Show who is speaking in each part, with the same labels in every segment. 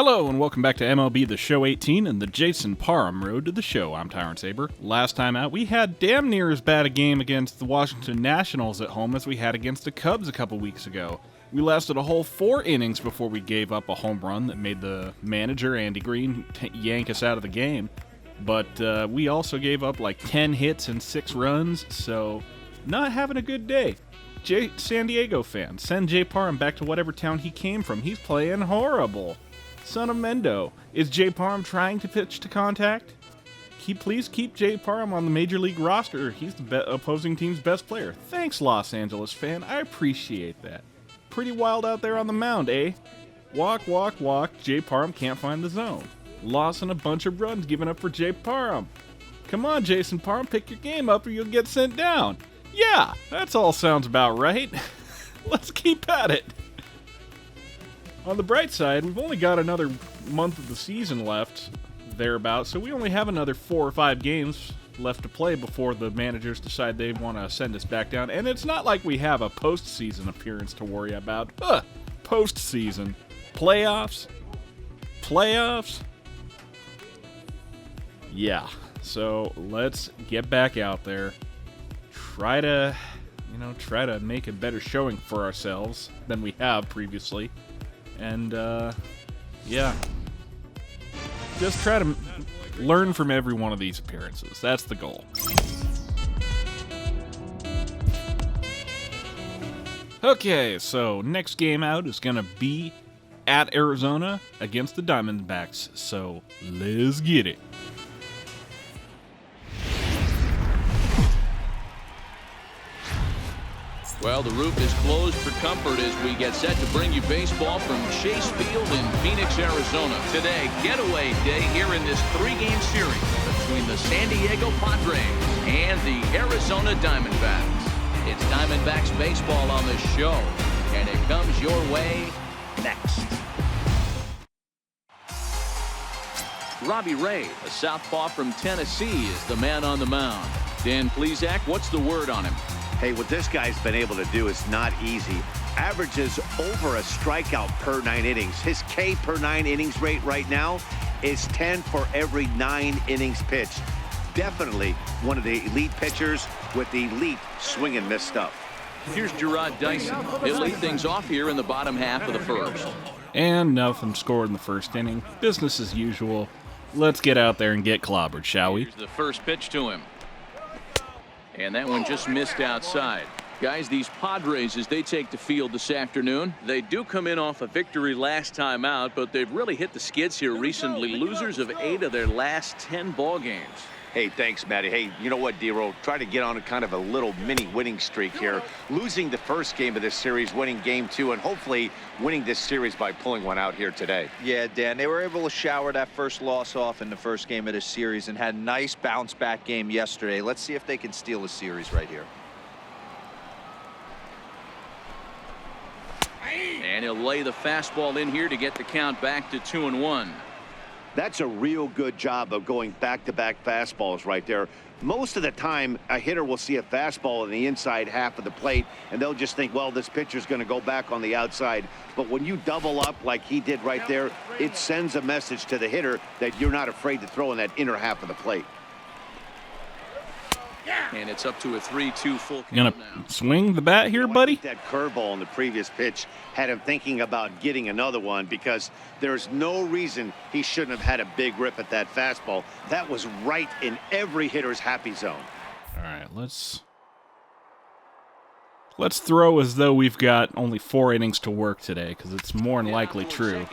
Speaker 1: Hello and welcome back to MLB The Show 18 and the Jason Parham Road to the Show. I'm Tyrant Saber. Last time out, we had damn near as bad a game against the Washington Nationals at home as we had against the Cubs a couple weeks ago. We lasted a whole 4 innings before we gave up a home run that made the manager, Andy Green, yank us out of the game. But we also gave up like 10 hits and 6 runs, so not having a good day. San Diego fan, send Jay Parham back to whatever town he came from. He's playing horrible. Son of Mendo, is Jay Parham trying to pitch to contact? Please keep Jay Parham on the Major League roster. He's the opposing team's best player. Thanks, Los Angeles fan. I appreciate that. Pretty wild out there on the mound, eh? Walk, walk, walk. Jay Parham can't find the zone. Loss and a bunch of runs given up for Jay Parham. Come on, Jason Parham, pick your game up or you'll get sent down. Yeah, that's all sounds about right. Let's keep at it. On the bright side, we've only got another month of the season left, thereabouts, so we only have another 4 or 5 games left to play before the managers decide they want to send us back down. And it's not like we have a postseason appearance to worry about. Postseason. Playoffs? Yeah, so let's get back out there. Try to make a better showing for ourselves than we have previously. And, yeah. Just try to learn from every one of these appearances. That's the goal. Okay, so next game out is going to be at Arizona against the Diamondbacks. So, let's get it.
Speaker 2: Well, the roof is closed for comfort as we get set to bring you baseball from Chase Field in Phoenix, Arizona. Today, getaway day here in this 3-game series between the San Diego Padres and the Arizona Diamondbacks. It's Diamondbacks baseball on the show, and it comes your way next. Robbie Ray, a southpaw from Tennessee, is the man on the mound. Dan Plesac, what's the word on him?
Speaker 3: Hey, what this guy's been able to do is not easy. Averages over a strikeout per 9 innings. His K per 9 innings rate right now is 10 for every 9 innings pitched. Definitely one of the elite pitchers with the elite swing and miss stuff.
Speaker 2: Here's Gerard Dyson. He'll lead things off here in the bottom half of the first.
Speaker 1: And nothing scored in the first inning. Business as usual. Let's get out there and get clobbered, shall we?
Speaker 2: Here's the first pitch to him. And that one just missed outside. Guys, these Padres, as they take the field this afternoon, they do come in off a victory last time out, but they've really hit the skids here recently. Losers of 8 of their last 10 ball games.
Speaker 3: Hey, thanks, Matty. Hey, you know what, D-Roll? Try to get on a kind of a little mini winning streak here. Losing the first game of this series, winning game 2, and hopefully winning this series by pulling one out here today.
Speaker 4: Yeah, Dan, they were able to shower that first loss off in the first game of this series and had a nice bounce-back game yesterday. Let's see if they can steal a series right here.
Speaker 2: And he'll lay the fastball in here to get the count back to 2-1.
Speaker 3: That's a real good job of going back-to-back fastballs right there. Most of the time, a hitter will see a fastball in the inside half of the plate, and they'll just think, well, this pitcher's going to go back on the outside. But when you double up like he did right there, it sends a message to the hitter that you're not afraid to throw in that inner half of the plate.
Speaker 2: And it's up to a 3-2 full count.
Speaker 1: You gonna swing the bat here, buddy?
Speaker 3: That curveball in the previous pitch had him thinking about getting another one because there's no reason he shouldn't have had a big rip at that fastball. That was right in every hitter's happy zone.
Speaker 1: All right, let's throw as though we've got only 4 innings to work today, because it's more than likely true.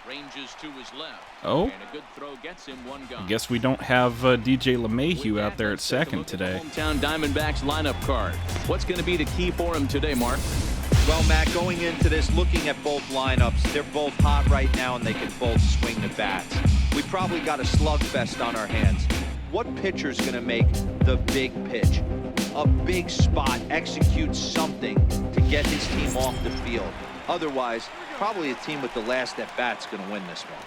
Speaker 2: Ranges to his left.
Speaker 1: Oh,
Speaker 2: and a good throw gets him 1 gone.
Speaker 1: I guess we don't have DJ LeMahieu out there at second today.
Speaker 2: Hometown Diamondbacks lineup card. What's going to be the key for him today, Mark?
Speaker 4: Well, Matt, going into this, looking at both lineups, they're both hot right now and they can both swing the bats. We probably got a slugfest on our hands. What pitcher's going to make the big pitch? A big spot, execute something to get his team off the field. Otherwise, probably a team with the last at-bat's going to win this one.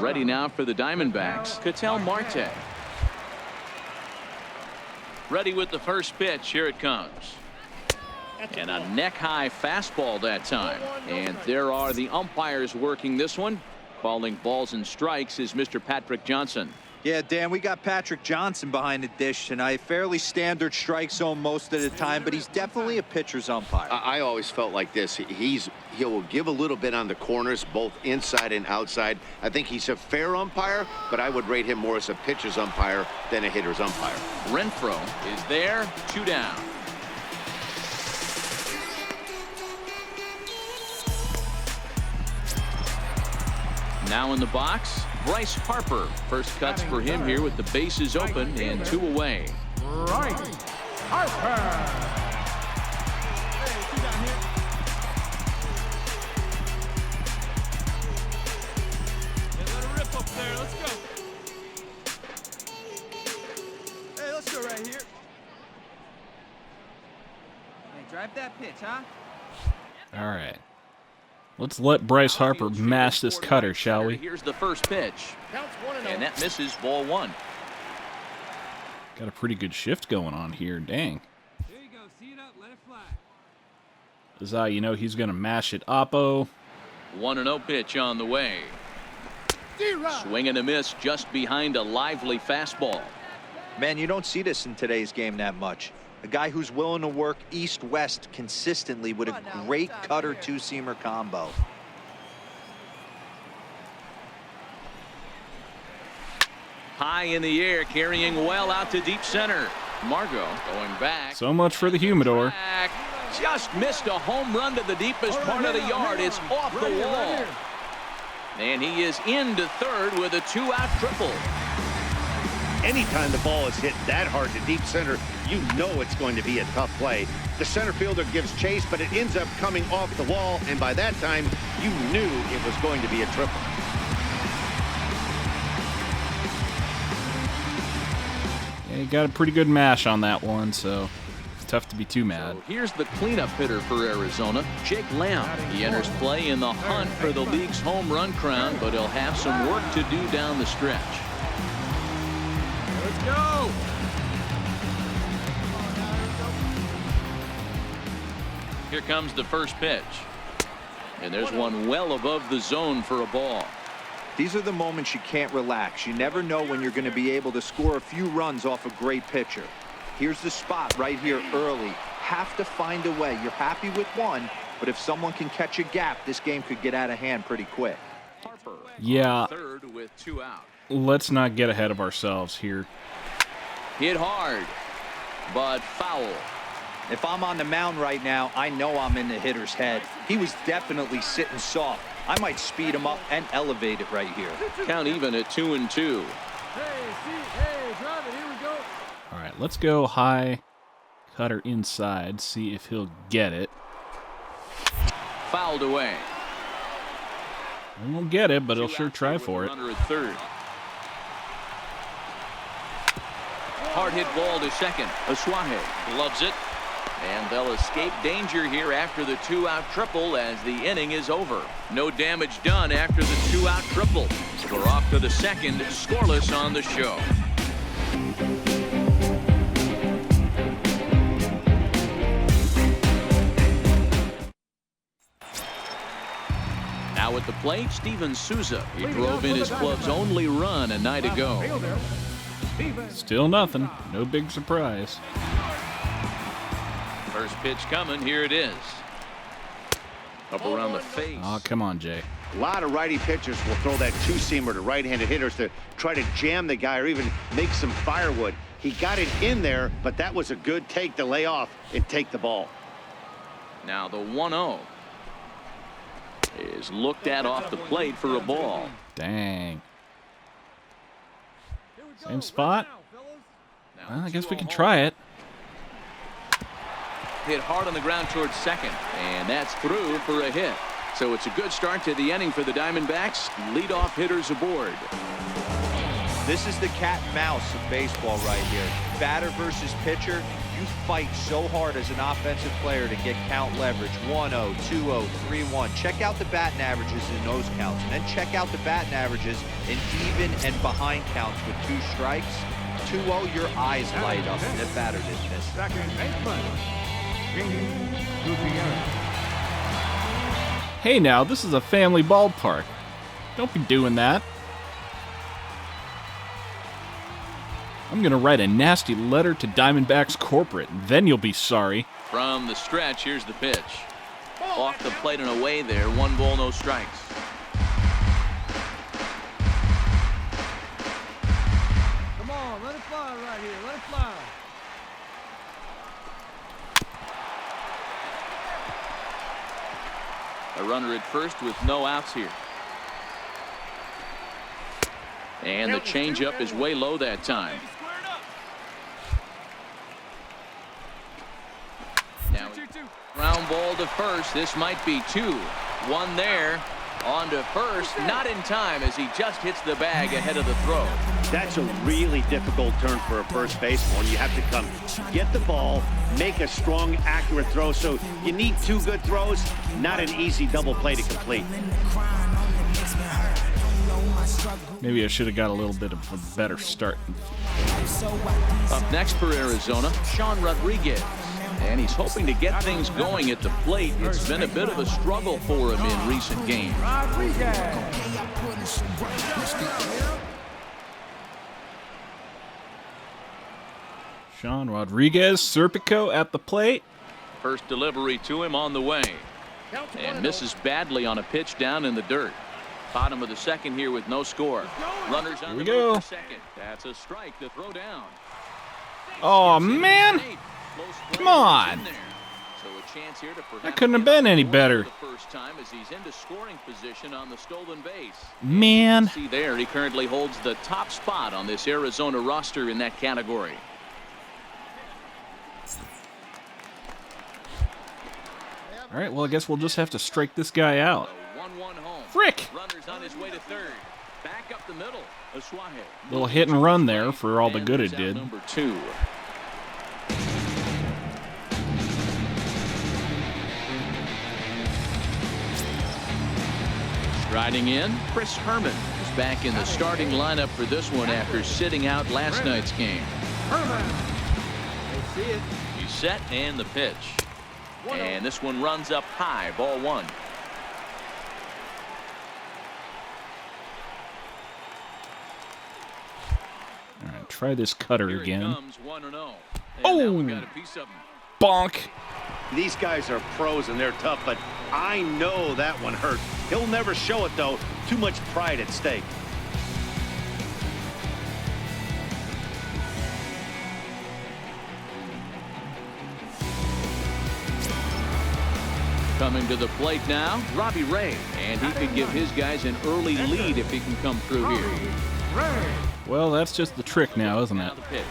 Speaker 2: Ready now for the Diamondbacks, Ketel Marte. Ready with the first pitch. Here it comes. And a neck-high fastball that time. And there are the umpires working this one. Calling balls and strikes is Mr. Patrick Johnson.
Speaker 4: Yeah, Dan, we got Patrick Johnson behind the dish tonight. Fairly standard strike zone most of the time, but he's definitely a pitcher's umpire.
Speaker 3: I always felt like this. He'll give a little bit on the corners, both inside and outside. I think he's a fair umpire, but I would rate him more as a pitcher's umpire than a hitter's umpire.
Speaker 2: Renfroe is there, 2 down. Now in the box, Bryce Harper. First cuts for him here with the bases open and 2 away.
Speaker 5: Right, Harper. Hey, 2 down here. Hey, let her rip up there. Let's go. Hey, let's go right here. Hey, drive that pitch, huh?
Speaker 1: All right. Let's let Bryce Harper mash this cutter, shall we?
Speaker 2: Here's the first pitch. And that misses, ball 1.
Speaker 1: Got a pretty good shift going on here. Dang.
Speaker 5: There you go. See it up. Let it fly.
Speaker 1: This is how you know he's going to mash it oppo.
Speaker 2: 1-0 pitch on the way. Swing and a miss just behind a lively fastball.
Speaker 4: Man, you don't see this in today's game that much. A guy who's willing to work east-west consistently with a great cutter two-seamer combo.
Speaker 2: High in the air, carrying well out to deep center. Margot going back.
Speaker 1: So much for the humidor.
Speaker 2: Just missed a home run to the deepest part of the yard. It's off the wall. And he is into third with a 2-out triple.
Speaker 3: Anytime the ball is hit that hard to deep center, you know it's going to be a tough play. The center fielder gives chase, but it ends up coming off the wall, and by that time, you knew it was going to be a triple.
Speaker 1: Yeah, he got a pretty good mash on that one, so it's tough to be too mad.
Speaker 2: So here's the cleanup hitter for Arizona, Jake Lamb. He enters play in the hunt for the league's home run crown, but he'll have some work to do down the stretch.
Speaker 5: Let's go.
Speaker 2: Here comes the first pitch. And there's one well above the zone for a ball.
Speaker 4: These are the moments you can't relax. You never know when you're going to be able to score a few runs off a great pitcher. Here's the spot right here early. Have to find a way. You're happy with one, but if someone can catch a gap, this game could get out of hand pretty quick.
Speaker 2: Harper,
Speaker 1: Yeah.
Speaker 2: third with 2 out.
Speaker 1: Let's not get ahead of ourselves here.
Speaker 2: Hit hard, but foul.
Speaker 4: If I'm on the mound right now, I know I'm in the hitter's head. He was definitely sitting soft. I might speed him up and elevate it right here.
Speaker 2: Count even at 2-2.
Speaker 5: Hey, drive it. Here we go.
Speaker 1: All right, let's go high cutter inside, see if he'll get it.
Speaker 2: Fouled away.
Speaker 1: He won't get it, but he'll sure try for it.
Speaker 2: Runner at third. Hard hit ball to second. Asuaje loves it. And they'll escape danger here after the 2-out triple as the inning is over. No damage done after the 2-out triple. We're off to the second, scoreless on the show. Now at the plate, Steven Souza. He drove in his club's only run a night ago.
Speaker 1: Still nothing. No big surprise.
Speaker 2: First pitch coming. Here it is. Up around the face.
Speaker 1: Oh, come on, Jay.
Speaker 3: A lot of righty pitchers will throw that two-seamer to right-handed hitters to try to jam the guy or even make some firewood. He got it in there, but that was a good take to lay off and take the ball.
Speaker 2: Now the 1-0 is looked at off the plate for a ball.
Speaker 1: Dang. Same spot? Well, I guess we can try it.
Speaker 2: Hit hard on the ground towards second, and that's through for a hit. So it's a good start to the inning for the Diamondbacks. Leadoff hitters aboard.
Speaker 4: This is the cat and mouse of baseball right here. Batter versus pitcher. You fight so hard as an offensive player to get count leverage. 1-0, 2-0, 3-1. Check out the batting averages in those counts, and then check out the batting averages in even and behind counts with 2 strikes. 2-0, your eyes light up, and the batter didn't miss.
Speaker 1: Hey now, this is a family ballpark. Don't be doing that. I'm gonna write a nasty letter to Diamondbacks corporate, and then you'll be sorry.
Speaker 2: From the stretch, here's the pitch. Off the plate and away there. 1 ball, no strikes.
Speaker 5: Come on, let it fly right here. Let it fly.
Speaker 2: A runner at first with no outs here. And the changeup is way low that time. Now, ground ball to first. This might be 2. 1 there. On to first. Not in time as he just hits the bag ahead of the throw.
Speaker 3: That's a really difficult turn for a first baseman. You have to come get the ball, make a strong, accurate throw. So you need 2 good throws, not an easy double play to complete.
Speaker 1: Maybe I should have got a little bit of a better start.
Speaker 2: Up next for Arizona, Sean Rodriguez. And he's hoping to get things going at the plate. It's been a bit of a struggle for him in recent games.
Speaker 1: Sean Rodriguez, Serpico at the plate.
Speaker 2: First delivery to him on the way. And misses badly on a pitch down in the dirt. Bottom of the second here with no score. Runners on the move for second. That's a strike to throw down.
Speaker 1: Oh, man. Come on.
Speaker 2: So a chance here to
Speaker 1: That couldn't have been any better.
Speaker 2: the first time as he's into scoring position on the stolen base.
Speaker 1: Man.
Speaker 2: See there, he currently holds the top spot on this Arizona roster in that category.
Speaker 1: All right, well, I guess we'll just have to strike this guy out.
Speaker 2: 1-1 home.
Speaker 1: Frick!
Speaker 2: Runners on his way to third. Back up the middle. Asuaje.
Speaker 1: Little hit and run there for all the good it did.
Speaker 2: Number 2. Striding in, Chris Herman is back in the starting lineup for this one after sitting out last night's game.
Speaker 5: They see it.
Speaker 2: He's set and the pitch. And this one runs up high, ball 1.
Speaker 1: All right, try this cutter
Speaker 2: Here
Speaker 1: again.
Speaker 2: it comes, 1-0. And
Speaker 1: Oh!
Speaker 2: that one got a piece of him.
Speaker 1: Bonk!
Speaker 3: These guys are pros and they're tough, but I know that one hurt. He'll never show it, though. Too much pride at stake.
Speaker 2: Coming to the plate now, Robbie Ray. And he could give his guys an early lead if he can come through here.
Speaker 1: Well, that's just the trick now, isn't it?
Speaker 2: Now the pitch.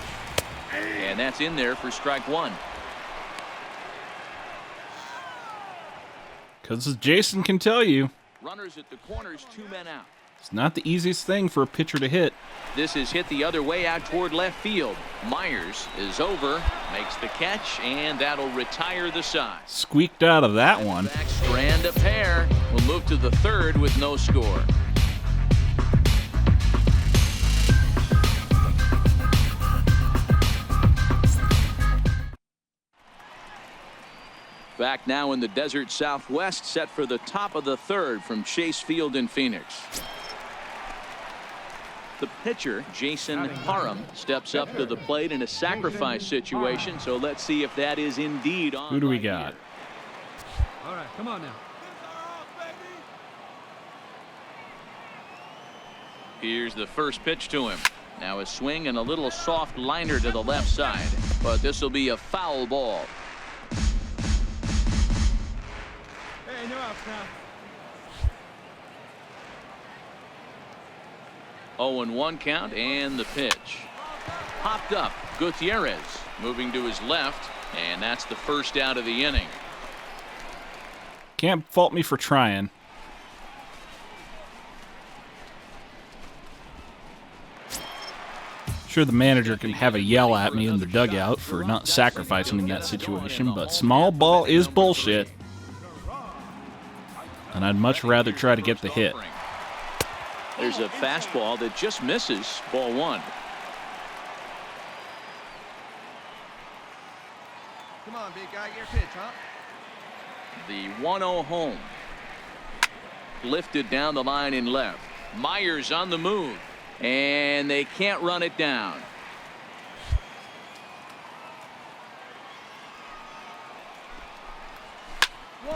Speaker 2: And that's in there for strike 1.
Speaker 1: Because as Jason can tell you,
Speaker 2: Runners at the corners, 2 men out.
Speaker 1: it's not the easiest thing for a pitcher to hit.
Speaker 2: This is hit the other way out toward left field. Myers is over, makes the catch, and that'll retire the side.
Speaker 1: Squeaked out of that one.
Speaker 2: Back strand a pair. We'll move to the third with no score. Back now in the desert Southwest, set for the top of the third from Chase Field in Phoenix. The pitcher, Jason Parham, steps up to the plate in a sacrifice situation, so let's see if that is indeed on.
Speaker 1: Who do we
Speaker 2: right
Speaker 1: got?
Speaker 2: here.
Speaker 5: All right, come on now.
Speaker 2: Here's the first pitch to him. Now a swing and a little soft liner to the left side, but this will be a foul ball.
Speaker 5: Hey, no outs now.
Speaker 2: 0-1 count and the pitch. Popped up. Gutierrez moving to his left, and that's the first out of the inning.
Speaker 1: Can't fault me for trying. Sure, the manager can have a yell at me in the dugout for not sacrificing in that situation, but small ball is bullshit. And I'd much rather try to get the hit.
Speaker 2: There's a fastball that just misses, ball 1.
Speaker 5: Come on, big guy, your pitch, huh?
Speaker 2: The 1-0 home. Lifted down the line in left. Myers on the move. And they can't run it down.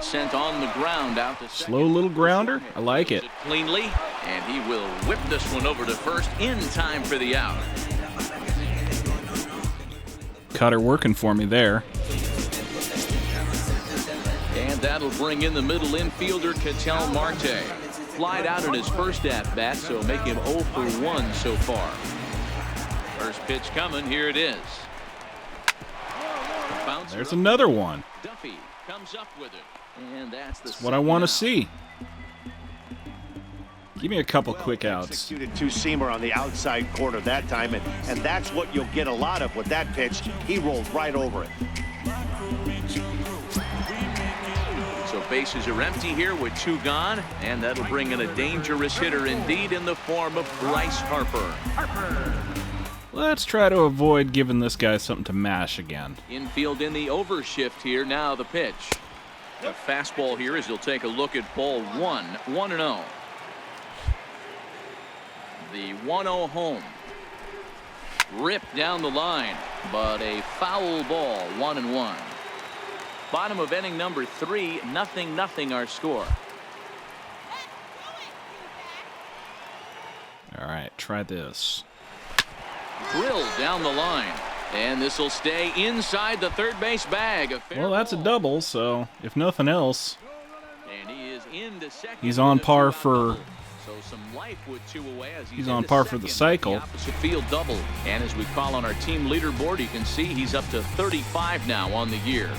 Speaker 2: Sent on the ground out to
Speaker 1: Slow little grounder. I like it.
Speaker 2: Cleanly, and he will whip this one over to first in time for the out.
Speaker 1: Cutter working for me there.
Speaker 2: And that'll bring in the middle infielder, Ketel Marte. Flied out in his first at-bat, so make him 0 for 1 so far. First pitch coming, here it is.
Speaker 1: There's another one.
Speaker 2: Duffy comes up with it. And that's
Speaker 1: what I want to see. Give me a couple quick outs.
Speaker 3: Executed two-seamer on the outside corner that time, and that's what you'll get a lot of with that pitch. He rolled right over it.
Speaker 2: So bases are empty here with 2 gone, and that'll bring in a dangerous hitter indeed in the form of Bryce Harper.
Speaker 1: Let's try to avoid giving this guy something to mash again.
Speaker 2: Infield in the overshift here. Now the pitch. A fastball here as he'll take a look at ball 1. 1-0. The 1-0 home. Ripped down the line, but a foul ball. 1-1. Bottom of inning number 3. 0-0 our score.
Speaker 1: All right, try this.
Speaker 2: Drilled down the line. And this will stay inside the third base bag.
Speaker 1: Well, that's a double, so if nothing else,
Speaker 2: and he is into second.
Speaker 1: he's on par for.
Speaker 2: So some life with 2 away as
Speaker 1: he's on par for the cycle.
Speaker 2: The opposite field double. And as we call on our team leaderboard, you can see he's up to 35 now on the year.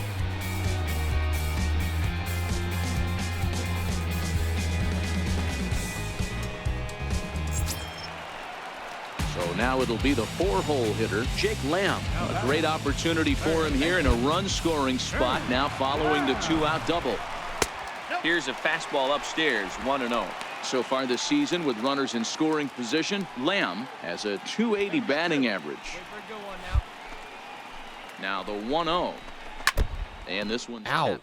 Speaker 2: So now it'll be the 4-hole hitter, Jake Lamb. A great opportunity for him here in a run-scoring spot now following the 2-out double. Here's a fastball upstairs, 1-0. So far this season with runners in scoring position, Lamb has a .280 batting average. Now the 1-0. And this one's
Speaker 1: Ow.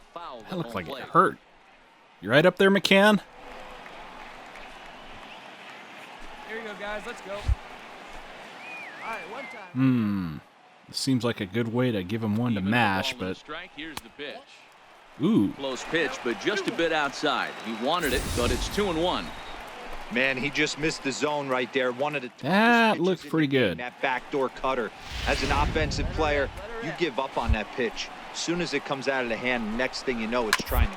Speaker 1: That looked like it hurt. You right up there, McCann?
Speaker 5: Here you go, guys. Let's go. All right, one time.
Speaker 1: Seems like a good way to give him one to mash, but.
Speaker 2: Here's the pitch.
Speaker 1: Ooh.
Speaker 2: Close pitch, but just a bit outside. He wanted it, but it's 2-1.
Speaker 4: Man, he just missed the zone right there. One of the
Speaker 1: that looked pretty good.
Speaker 4: That backdoor cutter. As an offensive player, you give up on that pitch. As soon as it comes out of the hand, next thing you know, it's trying to.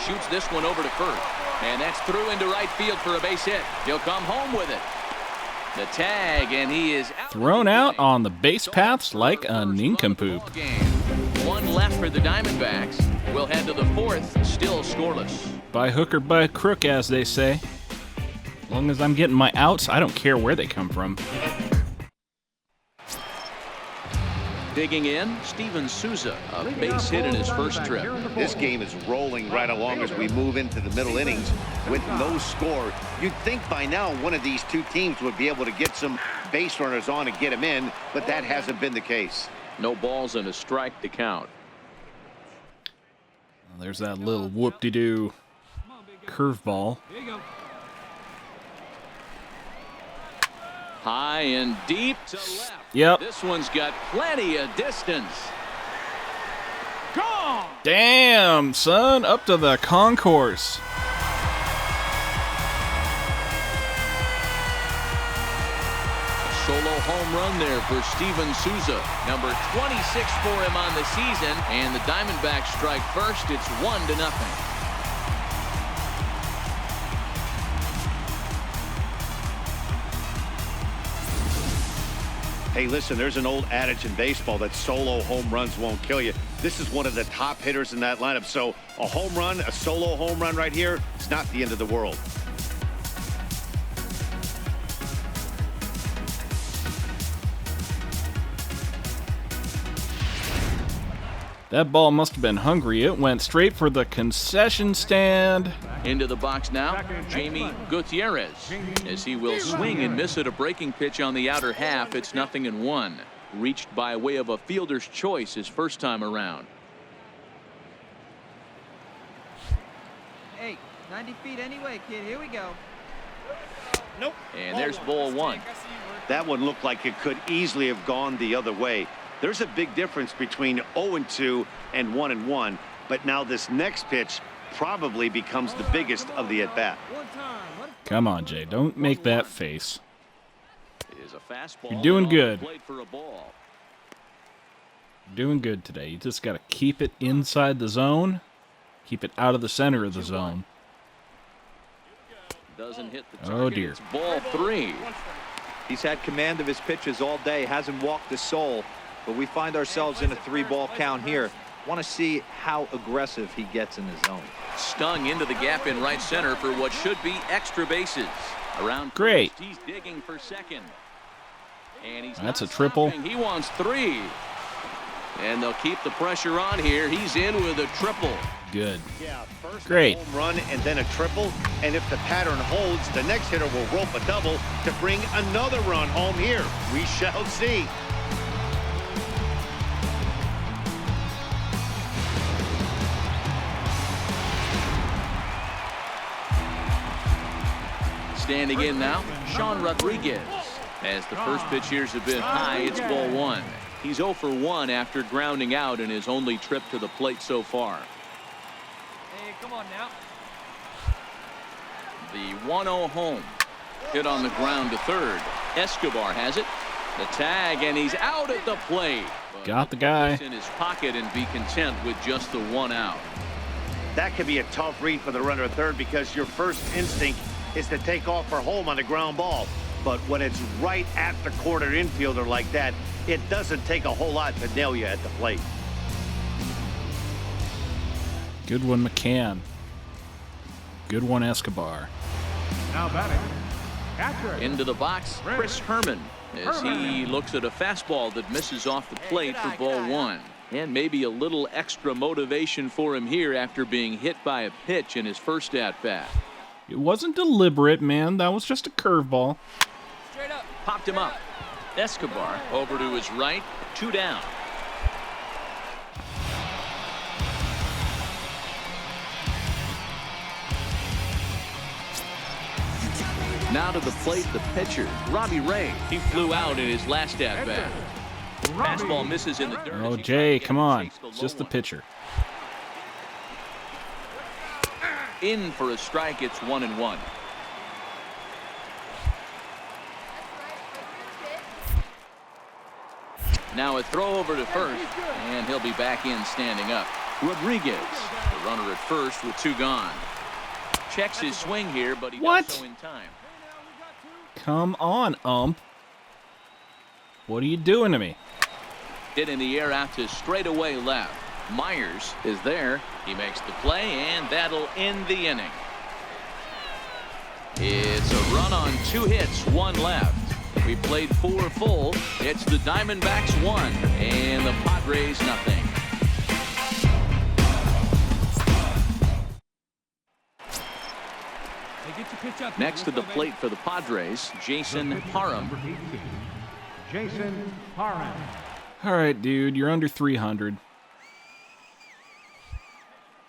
Speaker 2: Shoots this one over to first. And that's through into right field for a base hit. He'll come home with it. The tag, and he is out.
Speaker 1: Thrown out on the base paths like a nincompoop.
Speaker 2: One left for the Diamondbacks. We'll head to the 4th, still scoreless.
Speaker 1: By hook or by crook, as they say. As long as I'm getting my outs, I don't care where they come from.
Speaker 2: Digging in, Steven Souza, a base hit in his first trip.
Speaker 3: This game is rolling right along as we move into the middle innings with no score. You'd think by now one of these 2 teams would be able to get some base runners on and get them in, but that hasn't been the case.
Speaker 2: No balls and a strike to count.
Speaker 1: Well, there's that little whoop-de-doo curveball.
Speaker 5: Here you go.
Speaker 2: High and deep to left.
Speaker 1: Yep.
Speaker 2: This one's got plenty of distance. Gone!
Speaker 1: Damn, son, up to the concourse.
Speaker 2: Solo home run there for Steven Souza. Number 26 for him on the season. And the Diamondbacks strike first. It's 1-0.
Speaker 3: Hey, listen, there's an old adage in baseball that solo home runs won't kill you. This is one of the top hitters in that lineup. So a home run, a solo home run right here, it's not the end of the world.
Speaker 1: That ball must have been hungry. It went straight for the concession stand.
Speaker 2: Into the box now, Jamie Gutierrez, as he will swing and miss at a breaking pitch on the outer half. It's 0-1. reached by way of a fielder's choice his first time around.
Speaker 5: Hey, 90 feet anyway, kid. Here we go.
Speaker 6: Nope.
Speaker 2: And there's ball one.
Speaker 3: That one looked like it could easily have gone the other way. There's a big difference between 0-2 and 1-1, but now this next pitch probably becomes the biggest of the at-bat.
Speaker 1: Come on, Jay. Don't make that face.
Speaker 2: It is a fastball.
Speaker 1: You're doing good.
Speaker 2: Played for a ball.
Speaker 1: Doing good today. You just got to keep it inside the zone. Keep it out of the center of the zone.
Speaker 2: Doesn't hit the
Speaker 1: Oh,
Speaker 2: target.
Speaker 1: dear.
Speaker 2: It's ball three.
Speaker 4: He's had command of his pitches all day, hasn't walked a soul, but we find ourselves in a 3-ball count here. Want to see how aggressive he gets in the zone.
Speaker 2: Stung into the gap in right center for what should be extra bases. Around
Speaker 1: Great.
Speaker 2: first, he's digging for second. And he's
Speaker 1: That's
Speaker 2: not
Speaker 1: a triple.
Speaker 2: stopping. He wants 3. And they'll keep the pressure on here. He's in with a triple.
Speaker 1: Good.
Speaker 3: Yeah, first
Speaker 1: Great.
Speaker 3: a home run and then a triple, and if the pattern holds, the next hitter will rope a double to bring another run home here. We shall see.
Speaker 2: Standing in now, Sean Rodriguez. As the first pitch here's a bit high, it's ball one. He's 0 for 1 after grounding out in his only trip to the plate so far.
Speaker 5: Hey, come on now.
Speaker 2: The 1-0 home. Hit on the ground to third. Escobar has it. The tag, and he's out at the plate. But
Speaker 1: Got the guy.
Speaker 2: in his pocket and be content with just the 1 out.
Speaker 3: That could be a tough read for the runner at third because your first instinct is to take off for home on the ground ball. But when it's right at the corner infielder like that, it doesn't take a whole lot to nail you at the plate.
Speaker 1: Good one, McCann. Good one, Escobar.
Speaker 6: Now batting. Catcher.
Speaker 2: Into the box, Chris Herman, as he looks at a fastball that misses off the plate for ball one. And maybe a little extra motivation for him here after being hit by a pitch in his first at-bat.
Speaker 1: It wasn't deliberate, man. That was just a curveball.
Speaker 5: Straight up.
Speaker 2: Popped him up. Escobar over to his right, 2 down. Now to the plate, the pitcher, Robbie Ray. He flew out in his last at-bat. Fastball misses in the dirt.
Speaker 1: Oh,
Speaker 2: as he
Speaker 1: Jay,
Speaker 2: tries to
Speaker 1: come
Speaker 2: get
Speaker 1: on.
Speaker 2: chase
Speaker 1: It's just the
Speaker 2: low one.
Speaker 1: pitcher.
Speaker 2: In for a strike, it's 1-1. Now a throw over to first, and he'll be back in standing up. Rodriguez, the runner at first with 2 gone. Checks his swing here, but he
Speaker 1: What?
Speaker 2: does so in time.
Speaker 1: Come on, ump. What are you doing to me?
Speaker 2: Hit in the air out to straightaway left. Myers is there. He makes the play, and that'll end the inning. It's a run on 2 hits, 1 left. We played 4 full. It's the Diamondbacks 1 and the Padres nothing.
Speaker 5: Hey, get your pitch up.
Speaker 2: Next to the plate for the Padres, Jason Parham.
Speaker 6: Jason Parham.
Speaker 1: All right, dude. You're under 300.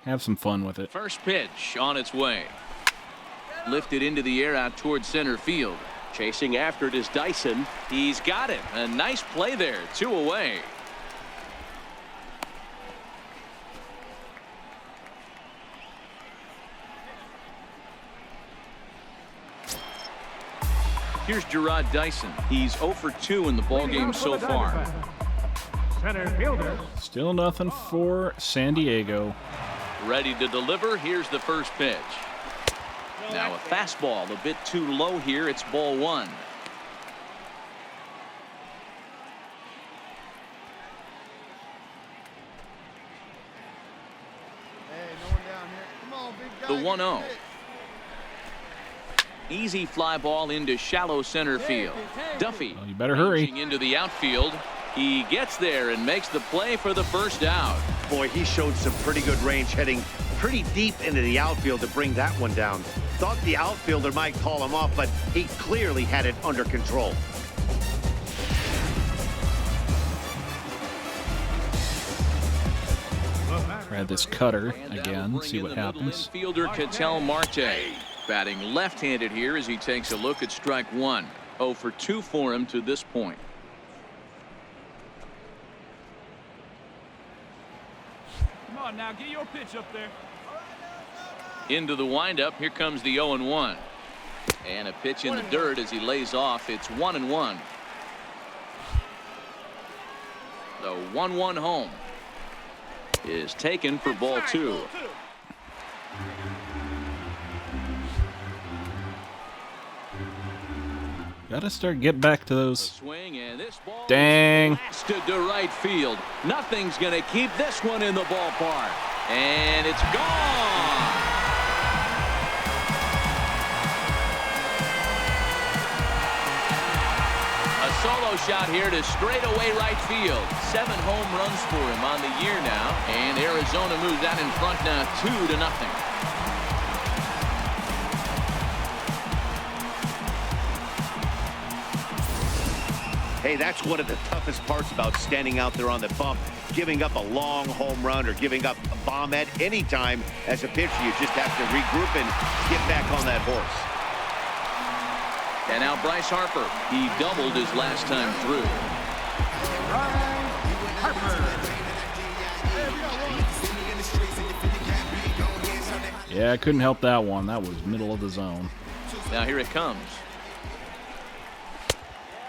Speaker 1: Have some fun with it.
Speaker 2: First pitch on its way. Lifted into the air out towards center field. Chasing after it is Dyson. He's got it. A nice play there. 2 away. Here's Gerard Dyson. He's 0 for 2 in the ballgame so far.
Speaker 6: Center fielder.
Speaker 1: Still nothing for San Diego.
Speaker 2: Ready to deliver. Here's the first pitch. Now a fastball a bit too low here. It's ball 1. The 1-0. Easy fly ball into shallow center field. Duffy
Speaker 1: Well, you better hurry.
Speaker 2: reaching into the outfield. He gets there and makes the play for the first out.
Speaker 3: Boy, he showed some pretty good range heading pretty deep into the outfield to bring that one down. Thought the outfielder might call him off, but he clearly had it under control.
Speaker 1: Try this cutter again, see what happens.
Speaker 2: Fielder Ketel Marte batting left-handed here as he takes a look at strike one. 0 for 2 for him to this point.
Speaker 5: Come on now, get your pitch up there.
Speaker 2: Into the windup. Here comes the 0-1. And a pitch in the dirt as he lays off. It's 1-1. The 1-1 home is taken for ball 2.
Speaker 1: Gotta start getting back to those.
Speaker 2: Swing, and this ball
Speaker 1: Dang.
Speaker 2: blasted to right field. Nothing's going to keep this one in the ballpark. And it's gone. A solo shot here to straightaway right field. 7 home runs for him on the year now. And Arizona moves out in front now 2-0.
Speaker 3: Hey, that's one of the toughest parts about standing out there on the bump. Giving up a long home run or giving up a bomb at any time as a pitcher. You just have to regroup and get back on that horse.
Speaker 2: And now Bryce Harper. He doubled his last time through.
Speaker 1: Yeah, I couldn't help that one. That was middle of the zone.
Speaker 2: Now here it comes.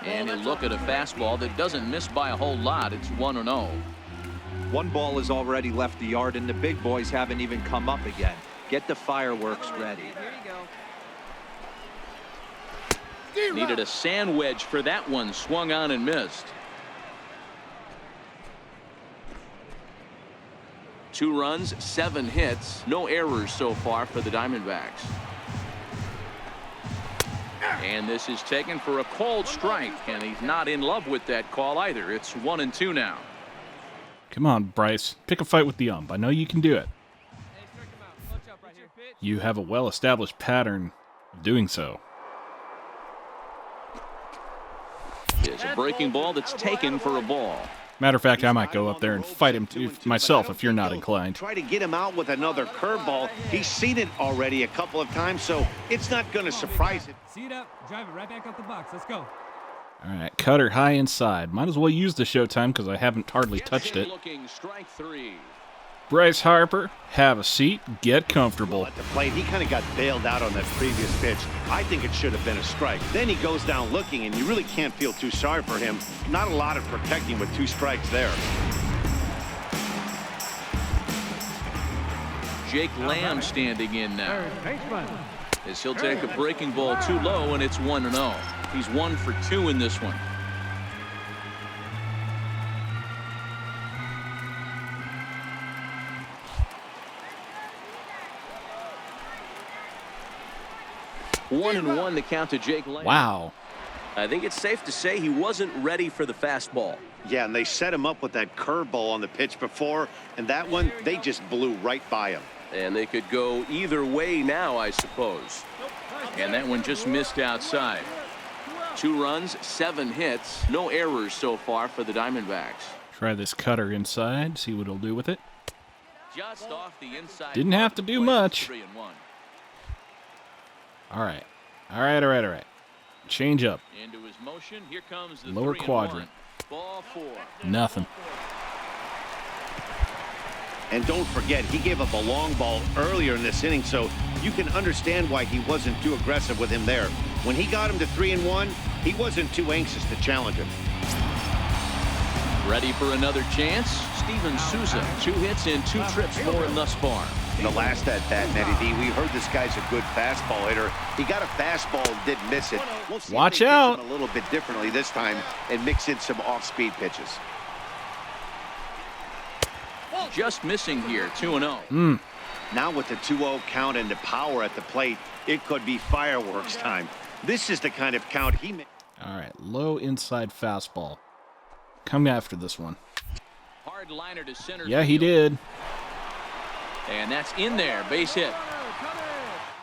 Speaker 2: And he'll look at a fastball that doesn't miss by a whole lot. It's 1-0.
Speaker 4: One ball has already left the yard, and the big boys haven't even come up again. Get the fireworks ready.
Speaker 2: Needed a sand wedge for that one. Swung on and missed. 2 runs, 7 hits. No errors so far for the Diamondbacks. And this is taken for a called strike, and he's not in love with that call either. It's 1-2 now.
Speaker 1: Come on, Bryce. Pick a fight with the ump. I know you can do it. You have a well-established pattern of doing so.
Speaker 2: It's a breaking ball that's taken for a ball.
Speaker 1: Matter of fact, I might go up there and fight him myself if you're not inclined.
Speaker 3: Try to get him out with another curveball. He's seen it already a couple of times, so it's not going to surprise him.
Speaker 5: See it up, drive it right back up the box. Let's go.
Speaker 1: All right, cutter high inside. Might as well use the showtime because I haven't hardly touched it.
Speaker 2: Looking, strike 3.
Speaker 1: Bryce Harper, have a seat, get comfortable.
Speaker 3: At the plate, he kind of got bailed out on that previous pitch. I think it should have been a strike. Then he goes down looking, and you really can't feel too sorry for him. Not a lot of protecting with 2 strikes there.
Speaker 2: Jake Lamb standing in now.
Speaker 6: Third baseman.
Speaker 2: As he'll take a breaking ball too low, and it's 1-0. He's 1 for 2 in this one. One and 1 to count to Jake Lamb.
Speaker 1: Wow.
Speaker 7: I think it's safe to say he wasn't ready for the fastball.
Speaker 3: Yeah, and they set him up with that curveball on the pitch before, and that one, they just blew right by him.
Speaker 7: And they could go either way now, I suppose.
Speaker 2: And that one just missed outside. 2 runs, 7 hits. No errors so far for the Diamondbacks.
Speaker 1: Try this cutter inside, see what he'll do with it.
Speaker 2: Just off the inside.
Speaker 1: Didn't have to do much.
Speaker 2: 3-1.
Speaker 1: All right. All right. Change up.
Speaker 2: Into his motion. Here comes the
Speaker 1: Lower
Speaker 2: 3-1.
Speaker 1: quadrant.
Speaker 2: Ball 4.
Speaker 1: Nothing.
Speaker 3: And don't forget, he gave up a long ball earlier in this inning, so you can understand why he wasn't too aggressive with him there. When he got him to 3-1, he wasn't too anxious to challenge him.
Speaker 2: Ready for another chance? Steven Souza. 2 hits and 2 trips for him thus far.
Speaker 3: In the last at-bat, Nettie D, we heard this guy's a good fastball hitter. He got a fastball and didn't miss it. We'll see
Speaker 1: Watch
Speaker 3: if they
Speaker 1: out.
Speaker 3: pitch him a little bit differently this time and mix in some off-speed pitches.
Speaker 2: Just missing here, 2-0.
Speaker 3: Now with the 2-0 count and the power at the plate, it could be fireworks time. This is the kind of count he made.
Speaker 1: All right, low inside fastball. Come after this one.
Speaker 2: Hard liner to center.
Speaker 1: Yeah, he
Speaker 2: field.
Speaker 1: did.
Speaker 2: And that's in there, base hit.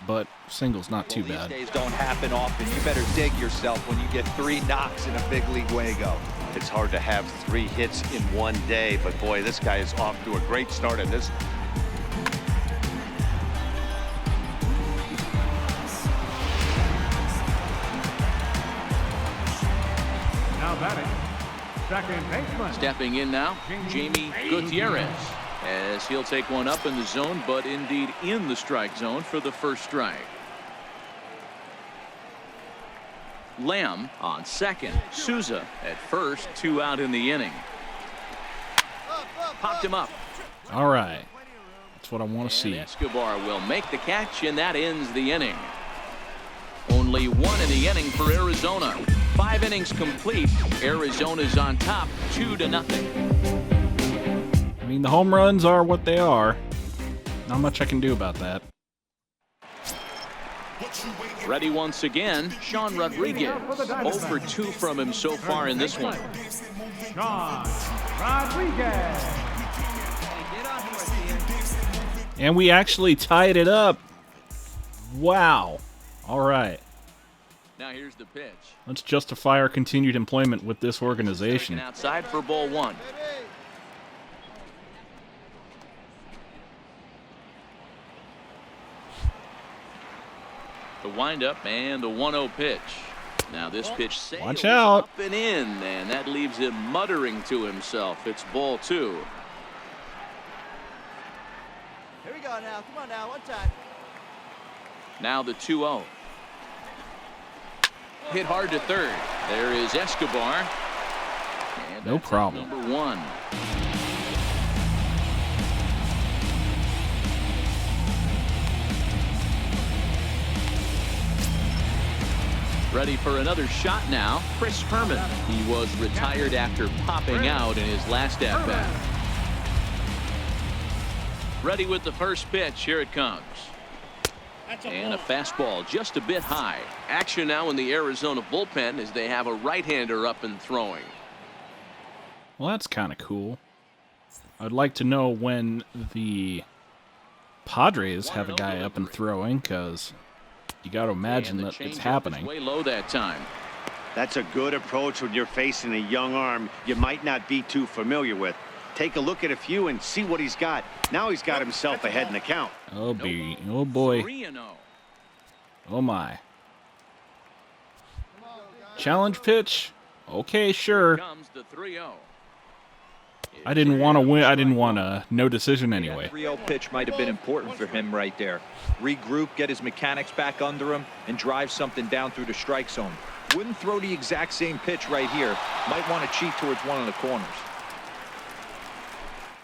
Speaker 1: But single's not too
Speaker 4: These
Speaker 1: bad.
Speaker 4: days don't happen often. You better dig yourself when you get 3 knocks in a big league Wago.
Speaker 3: It's hard to have 3 hits in one day, but boy, this guy is off to a great start in this.
Speaker 6: Now batting, second baseman.
Speaker 2: Stepping in now, Jamie Gutierrez, as he'll take one up in the zone, but indeed in the strike zone for the first strike. Lamb on second, Souza at first, 2 out in the inning. Popped him up.
Speaker 1: All right. That's what I want to see.
Speaker 2: Escobar will make the catch, and that ends the inning. Only 1 in the inning for Arizona. 5 innings complete. Arizona's on top, 2-0.
Speaker 1: I mean, the home runs are what they are. Not much I can do about that.
Speaker 2: Ready once again, Sean Rodriguez. 0 for 2 from him so far in this one.
Speaker 6: Sean Rodriguez.
Speaker 1: And we actually tied it up. Wow. All right.
Speaker 2: Now here's the pitch.
Speaker 1: Let's justify our continued employment with this organization.
Speaker 2: Taken outside for ball 1. The windup and the 1-0 pitch. Now this pitch sails
Speaker 1: Watch out.
Speaker 2: up and in, and that leaves him muttering to himself. It's ball 2.
Speaker 5: Here we go now. Come on now. One time.
Speaker 2: Now the 2-0. Hit hard to third. There is Escobar. And
Speaker 1: No
Speaker 2: that's
Speaker 1: problem.
Speaker 2: Number 1. Ready for another shot now, Chris Herman. He was retired after popping out in his last at-bat. Ready with the first pitch. Here it comes. And a fastball just a bit high. Action now in the Arizona bullpen as they have a right-hander up and throwing.
Speaker 1: Well, that's kind of cool. I'd like to know when the Padres have a guy up and throwing, because you got to imagine that it's happening.
Speaker 2: Way low that time.
Speaker 3: That's a good approach when you're facing a young arm you might not be too familiar with. Take a look at a few and see what he's got. Now he's got himself ahead in the count.
Speaker 1: Oh, oh boy.
Speaker 2: 3-0.
Speaker 1: Oh my. Challenge pitch. Okay, sure.
Speaker 2: Comes the 3-0.
Speaker 1: I didn't want to win. I didn't want a no decision anyway.
Speaker 4: 3-0 pitch might have been important for him right there. Regroup, get his mechanics back under him, and drive something down through the strike zone. Wouldn't throw the exact same pitch right here. Might want to cheat towards one of the corners.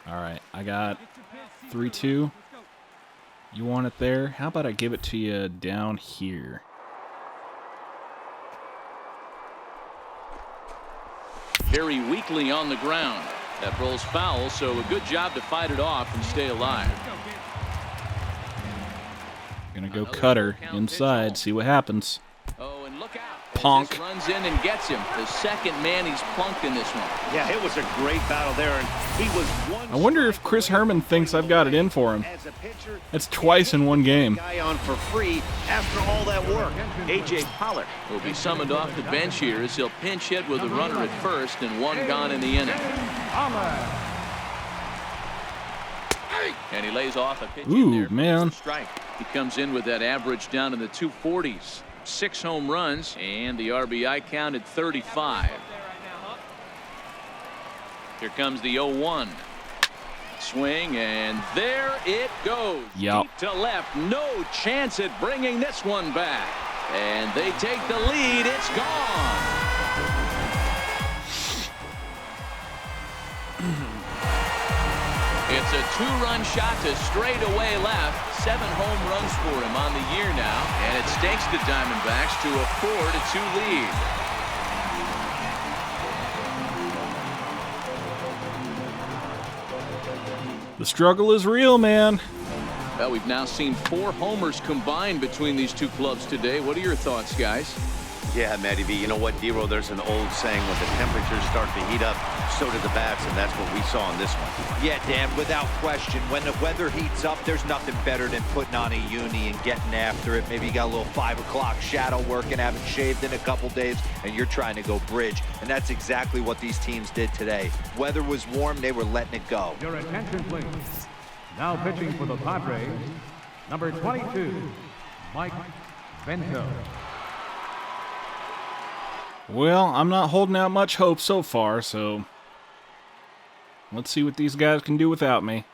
Speaker 1: All right, I got 3-2. You want it there? How about I give it to you down here?
Speaker 2: Very weakly on the ground. That rolls foul, so a good job to fight it off and stay alive.
Speaker 1: Gonna go cutter inside, see what happens.
Speaker 2: Oh, and look out.
Speaker 1: Punk.
Speaker 2: This runs in and gets him. The second man he's plunked in this one.
Speaker 3: Yeah, it was a great battle there, and he was one.
Speaker 1: I wonder if Chris Herman thinks I've got it in for him.
Speaker 3: As a pitcher,
Speaker 1: That's twice in one game.
Speaker 3: guy on for free after all that work.
Speaker 2: A.J. Pollard will be summoned off the bench here as he'll pinch hit with a runner at first and 1 gone in the inning. And he lays off a pitch in
Speaker 1: Ooh,
Speaker 2: there.
Speaker 1: man.
Speaker 2: Strike. He comes in with that average down in the 240s. 6 home runs and the RBI count at 35. Here comes the 0-1. Swing, and there it goes.
Speaker 1: Yep.
Speaker 2: Deep to left. No chance at bringing this one back. And they take the lead. It's gone. It's a 2-run shot to straightaway left. 7 home runs for him on the year now. And it stakes the Diamondbacks to a 4-2 lead.
Speaker 1: The struggle is real, man.
Speaker 2: Well, we've now seen 4 homers combined between these two clubs today. What are your thoughts, guys?
Speaker 3: Yeah, Matty V. You know what, D-Roll, there's an old saying, when the temperatures start to heat up, so do the bats, and that's what we saw in this one.
Speaker 4: Yeah, Dan, without question. When the weather heats up, there's nothing better than putting on a uni and getting after it. Maybe you got a little 5 o'clock shadow work and haven't shaved in a couple days, and you're trying to go bridge. And that's exactly what these teams did today. Weather was warm, they were letting it go.
Speaker 6: Your attention, please. Now pitching for the Padres, number 22, Mike Vento.
Speaker 1: Well, I'm not holding out much hope so far, so let's see what these guys can do without me.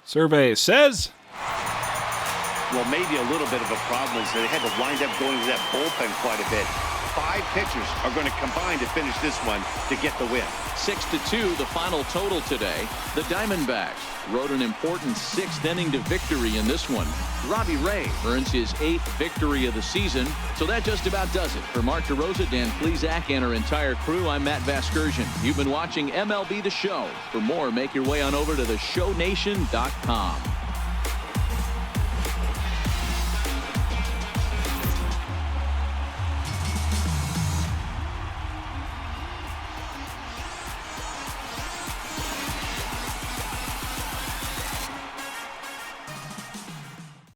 Speaker 1: Survey says...
Speaker 3: Well, maybe a little bit of a problem is that they had to wind up going to that bullpen quite a bit. 5 pitchers are going to combine to finish this one to get the win.
Speaker 2: 6-2, the final total today. The Diamondbacks rode an important 6th inning to victory in this one. Robbie Ray earns his 8th victory of the season. So that just about does it. For Mark DeRosa, Dan Plesac, and our entire crew, I'm Matt Vasgersian. You've been watching MLB The Show. For more, make your way on over to theshownation.com.